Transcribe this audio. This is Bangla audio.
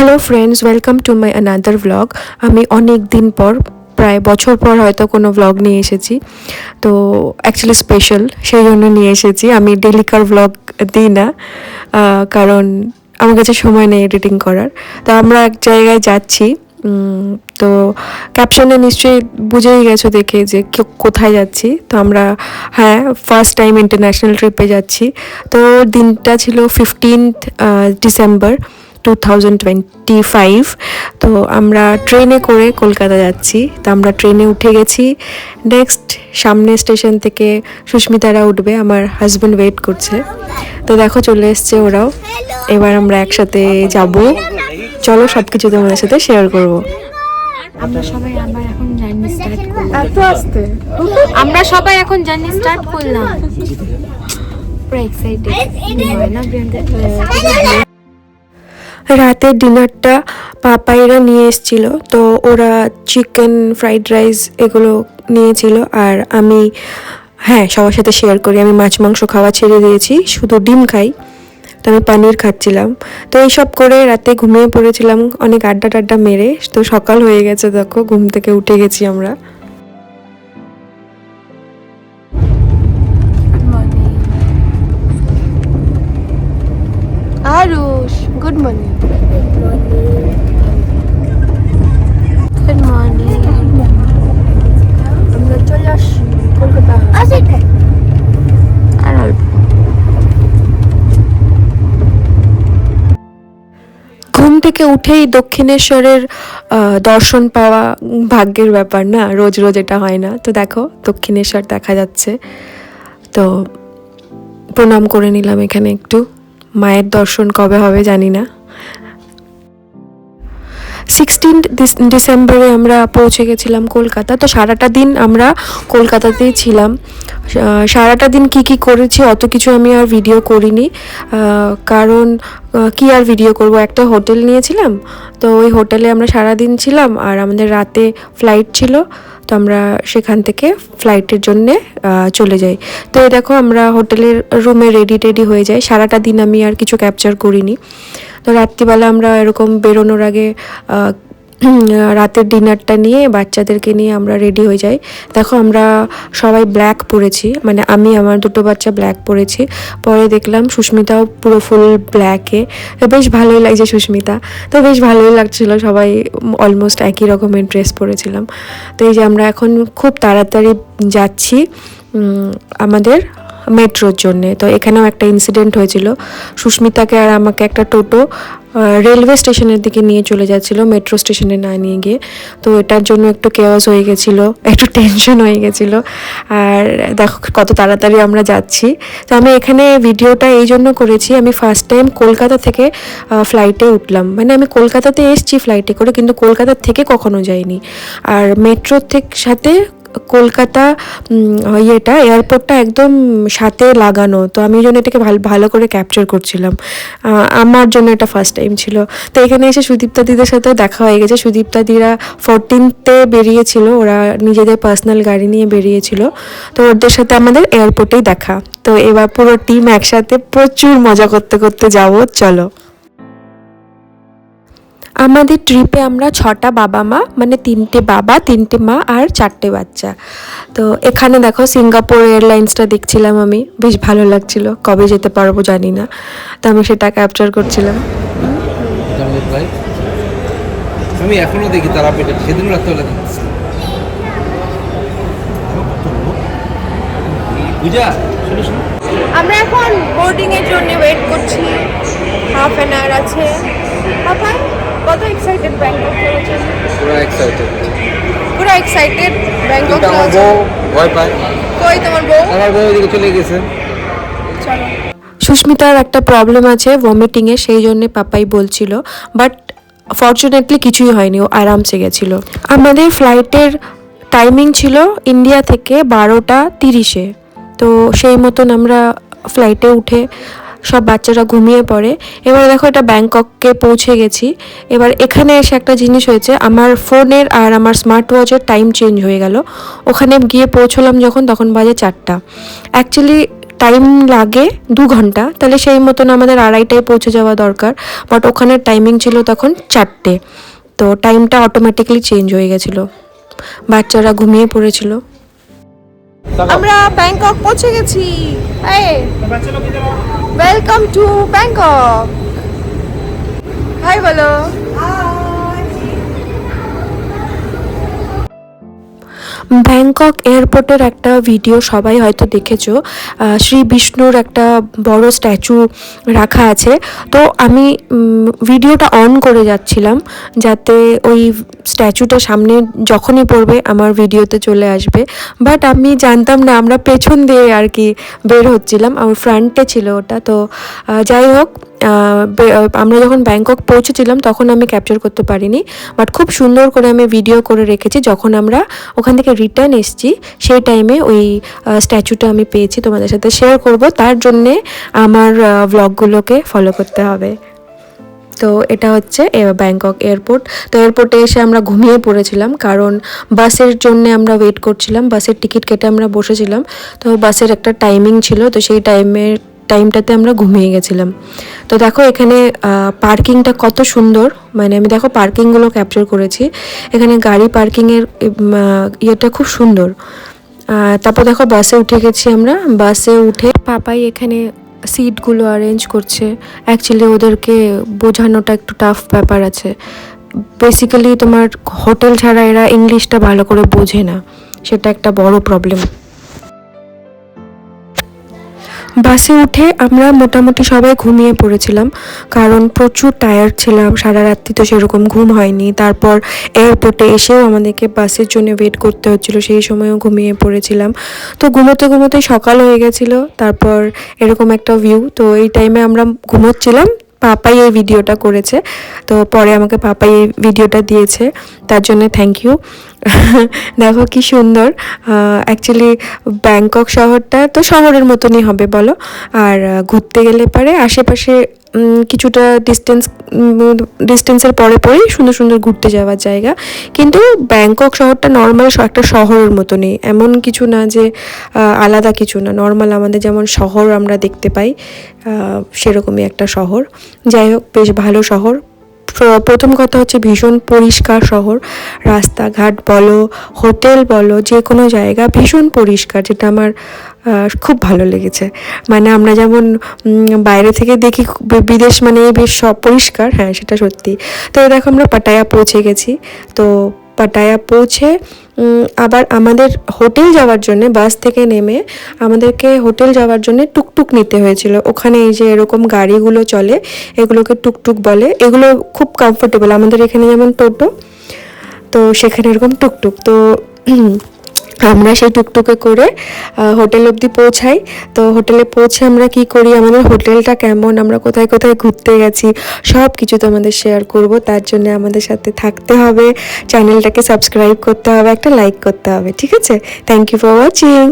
Hello friends, welcome to my another blog. আমি অনেক দিন পর, প্রায় বছর পর হয়তো কোনো ব্লগ নিয়ে এসেছি। তো অ্যাকচুয়ালি স্পেশাল, সেই জন্য নিয়ে এসেছি। আমি ডেলিকার ব্লগ দিই না, কারণ আমার কাছে সময় নেই এডিটিং করার। তো আমরা এক জায়গায় যাচ্ছি, তো ক্যাপশনে নিশ্চয়ই বুঝেই গেছো দেখে যে কোথায় যাচ্ছি। তো আমরা ফার্স্ট টাইম ইন্টারন্যাশনাল ট্রিপে যাচ্ছি। তো দিনটা ছিল 15 ডিসেম্বর 2025। তো আমরা ট্রেনে করে কলকাতা যাচ্ছি। তো আমরা ট্রেনে উঠে গেছি। নেক্সট সামনে স্টেশন থেকে সুস্মিতারা উঠবে, আমার হাজব্যান্ড ওয়েট করছে। তো দেখো চলে এসছে ওরাও। এবার আমরা একসাথে যাব। চলো সব কিছু তোমাদের সাথে শেয়ার করবো। আমরা সবাই এখন জার্নি স্টার্ট করলাম। পুরো এক্সাইটেড না প্রিয়াঙ্কা? রাতের ডিনারটা পাপাইরা নিয়ে এসেছিল। তো ওরা চিকেন ফ্রাইড রাইস এগুলো নিয়েছিল, আর আমি সবার সাথে শেয়ার করি, আমি মাছ মাংস খাওয়া ছেড়ে দিয়েছি, শুধু ডিম খাই। তো আমি পনির খাচ্ছিলাম। তো এইসব করে রাতে ঘুমিয়ে পড়েছিলাম অনেক আড্ডা টাড্ডা মেরে। তো সকাল হয়ে গেছে, দেখো ঘুম থেকে উঠে গেছি আমরা। Aarush, good morning. Good morning. আমরা চলে আসছি কলকাতা। আর অল্প। ঘুম থেকে উঠেই দক্ষিণেশ্বরের দর্শন পাওয়া ভাগ্যের ব্যাপার না, রোজ রোজ এটা হয় না। তো দেখো দক্ষিণেশ্বর দেখা যাচ্ছে, তো প্রণাম করে নিলাম এখানে একটু। মায়ের দর্শন কবে হবে জানি না। 16 ডিসেম্বরে আমরা পৌঁছে গেছিলাম কলকাতা। তো সারাটা দিন আমরা কলকাতাতেই ছিলাম। সারাটা দিন কি করেছি অত কিছু আমি আর ভিডিও করিনি, কারণ কি আর ভিডিও করব। একটা হোটেল নিয়েছিলাম, তো ওই হোটেলে আমরা সারা দিন ছিলাম, আর আমাদের রাতে ফ্লাইট ছিল। তো আমরা সেখান থেকে ফ্লাইটের জন্যে চলে যাই। তো এই দেখো আমরা হোটেলের রুমে রেডি হয়ে যাই। সারাটা দিন আমি আর কিছু ক্যাপচার করিনি। তো রাত্রিবেলা আমরা এরকম বেরোনোর আগে রাতের ডিনারটা নিয়ে বাচ্চাদেরকে নিয়ে আমরা রেডি হয়ে যাই। দেখো আমরা সবাই ব্ল্যাক পরেছি, মানে আমি আমার দুটো বাচ্চা ব্ল্যাক পরেছি। পরে দেখলাম সুস্মিতাও পুরো ফুল ব্ল্যাকে, বেশ ভালোই লাগছে সুস্মিতা। তো বেশ ভালোই লাগছিলো, সবাই অলমোস্ট একই রকমের ড্রেস পরেছিলাম। তো এই যে আমরা এখন খুব তাড়াতাড়ি যাচ্ছি আমাদের মেট্রোর জন্যে। তো এখানেও একটা ইনসিডেন্ট হয়েছিল, সুস্মিতাকে আর আমাকে একটা টোটো রেলওয়ে স্টেশনের দিকে নিয়ে চলে যাচ্ছিল, মেট্রো স্টেশনে না নিয়ে গিয়ে। তো এটার জন্য একটু কেওয়াস হয়ে গেছিলো, একটু টেনশন হয়ে গেছিলো। আর দেখো কত তাড়াতাড়ি আমরা যাচ্ছি। তো আমি এখানে ভিডিওটা এই জন্য করেছি, আমি ফার্স্ট টাইম কলকাতা থেকে ফ্লাইটে উঠলাম। মানে আমি কলকাতাতে এসেছি ফ্লাইটে করে, কিন্তু কলকাতা থেকে কখনো যাইনি। আর মেট্রোর সাথে কলকাতা এয়ারপোর্টটা একদম সাথে লাগানো। তো আমি জন্য এটাকে ভালো করে ক্যাপচার করছিলাম। আমার জন্য এটা ফার্স্ট টাইম ছিল। তো এখানে এসে সুদীপ্তা দিদের সাথেও দেখা হয়ে গেছে। সুদীপ্তা দিরা 14th বেরিয়েছিল, ওরা নিজেদের পার্সোনাল গাড়ি নিয়ে বেরিয়েছিল। তো ওদের সাথে আমাদের এয়ারপোর্টেই দেখা। তো এবার পুরো টিম একসাথে প্রচুর মজা করতে করতে যাবো। চলো। আমাদের ট্রিপে আমরা 6টা বাবা মা, মানে 3টে বাবা 3টে মা আর 4টে বাচ্চা। তো এখানে দেখো সিঙ্গাপুর এয়ারলাইন্সটা দেখছিলাম আমি, বেশ ভালো লাগছিল। কবে যেতে পারবো জানি না, তো আমি সেটা ক্যাপচার করছিলাম। আমি এখনো দেখি তারা পেটে সেদিন রাতে হলে আমরা এখন বোর্ডিং এর জন্য ওয়েট করছি, হাফ অ্যান আওয়ার আছে। পাপা কত এক্সাইটেড ব্যাংকক যাওয়ার জন্য? পুরো এক্সাইটেড ব্যাংকক যাওয়ার জন্য। ভয় পায়। কই তোমার বউ? আমার বউ এদিকে চলে গেছে। চলো। সুস্মিতার একটা প্রবলেম আছে ভমিটিংয়ে, সেই জন্যে পাপাই বলছিল, বাট ফর্চুনেটলি কিছুই হয়নি, ও আরামসে গেছিলো। আমাদের ফ্লাইটের টাইমিং ছিল ইন্ডিয়া থেকে 12টা 30-এ। তো সেই মতন আমরা ফ্লাইটে উঠে সব বাচ্চারা ঘুমিয়ে পড়ে। এবার দেখো এটা ব্যাংককে পৌঁছে গেছি। এবার এখানে এসে একটা জিনিস হয়েছে, আমার ফোনের আর আমার স্মার্ট ওয়াচের টাইম চেঞ্জ হয়ে গেল। ওখানে গিয়ে পৌঁছলাম যখন, তখন বাজে 4টা। অ্যাকচুয়ালি টাইম লাগে 2 ঘন্টা, তাহলে সেই মতন আমাদের 2:30টায় পৌঁছে যাওয়া দরকার। বাট ওখানের টাইমিং ছিল তখন 4টে, তো টাইমটা অটোমেটিক্যালি চেঞ্জ হয়ে গেছিলো, বাচ্চারা ঘুমিয়ে পড়েছিল। আমরা ব্যাংকক পৌঁছে গেছি। Welcome to Bangkok. হাই বলো। ব্যাংকক এয়ারপোর্টের একটা ভিডিও সবাই হয়তো দেখেছো, শ্রী বিষ্ণুর একটা বড় স্ট্যাচু রাখা আছে। তো আমি ভিডিওটা অন করে যাচ্ছিলাম যাতে ওই স্ট্যাচুটা সামনে যখনই পড়বে আমার ভিডিওতে চলে আসবে, বাট আমি জানতাম না, আমরা পেছন দিয়ে আর কি বের হচ্ছিলাম, আমার ফ্রন্টে ছিল ওটা। তো যাই হোক, আমরা যখন ব্যাংকক পৌঁছেছিলাম তখন আমি ক্যাপচার করতে পারিনি, বাট খুব সুন্দর করে আমি ভিডিও করে রেখেছি। যখন আমরা ওখান থেকে রিটার্ন এসেছি সেই টাইমে ওই স্ট্যাচুটা আমি পেয়েছি, তোমাদের সাথে শেয়ার করব, তার জন্যে আমার ভ্লগগুলোকে ফলো করতে হবে। তো এটা হচ্ছে ব্যাংকক এয়ারপোর্ট। তো এয়ারপোর্টে এসে আমরা ঘুমিয়ে পড়েছিলাম, কারণ বাসের জন্য আমরা ওয়েট করছিলাম, বাসের টিকিট কেটে আমরা বসেছিলাম। তো বাসের একটা টাইমিং ছিল, তো সেই টাইমটাতে আমরা ঘুমিয়ে গেছিলাম। তো দেখো এখানে পার্কিংটা কত সুন্দর, মানে আমি দেখো পার্কিংগুলো ক্যাপচার করেছি, এখানে গাড়ি পার্কিংয়ের ইয়েটা খুব সুন্দর। তারপর দেখো বাসে উঠে গেছি আমরা, বাসে উঠে পাপাই এখানে সিটগুলো অ্যারেঞ্জ করছে। অ্যাকচুয়ালি ওদেরকে বোঝানোটা একটু টাফ ব্যাপার আছে, বেসিক্যালি তোমার হোটেল ছাড়া এরা ইংলিশটা ভালো করে বোঝে না, সেটা একটা বড় প্রবলেম। বাসে উঠে আমরা মোটামুটি সবাই ঘুমিয়ে পড়েছিলাম, কারণ প্রচুর টায়ার্ড ছিলাম, সারা রাত্রি তো সেরকম ঘুম হয়নি। তারপর এয়ারপোর্টে এসেও আমাদেরকে বাসের জন্য ওয়েট করতে হচ্ছিলো, সেই সময়ও ঘুমিয়ে পড়েছিলাম। তো ঘুমোতে ঘুমোতে সকাল হয়ে গেছিলো, তারপর এরকম একটা ভিউ। তো এই টাইমে আমরা ঘুমোচ্ছিলাম, পাপাই এই ভিডিওটা করেছে, তো পরে আমাকে পাপাই এই ভিডিওটা দিয়েছে, তার জন্য থ্যাংক ইউ। দেখো কি সুন্দর। অ্যাকচুয়ালি ব্যাংকক শহরটা তো শহরের মতনই হবে বলো, আর ঘুরতে গেলে পারে আশেপাশে কিছুটা ডিস্টেন্সের পরে পরেই সুন্দর সুন্দর ঘুরতে যাওয়ার জায়গা, কিন্তু ব্যাংকক শহরটা নর্মাল একটা শহরের মতনই, এমন কিছু না যে আলাদা কিছু না, নর্মাল আমাদের যেমন শহর আমরা দেখতে পাই সেরকমই একটা শহর। যাই হোক, বেশ ভালো শহর। প্রথম কথা হচ্ছে ভীষণ পরিষ্কার শহর, রাস্তাঘাট বলো, হোটেল বলো, যে কোনো জায়গা ভীষণ পরিষ্কার, যেটা আমার খুব ভালো লেগেছে। মানে আমরা যেমন বাইরে থেকে দেখি বিদেশ মানে বেশ সব পরিষ্কার, হ্যাঁ সেটা সত্যি। তো দেখো আমরা পাটায়া পৌঁছে গেছি। তো পাটায়া পৌঁছে আবার আমাদের হোটেল যাওয়ার জন্য বাস থেকে নেমে আমাদেরকে হোটেল যাওয়ার জন্য টুকটুক নিতে হয়েছিল। ওখানে এই যে এরকম গাড়িগুলো চলে, এগুলোকে টুকটুক বলে, এগুলো খুব কমফোর্টেবল, আমাদের এখানে যেমন টোটো, তো সেখানে এরকম টুকটুক। তো আমরা সেই টুকটুকে করে হোটেল অবধি পৌঁছাই। তো হোটেলে পৌঁছে আমরা কি করি, আমাদের হোটেলটা কেমন, আমরা কোথায় কোথায় ঘুরতে গেছি, সব কিছু তোমাদের শেয়ার করব। তার জন্য আমাদের সাথে থাকতে হবে, চ্যানেলটাকে সাবস্ক্রাইব করতে হবে, একটা লাইক করতে হবে, ঠিক আছে? Thank you for watching.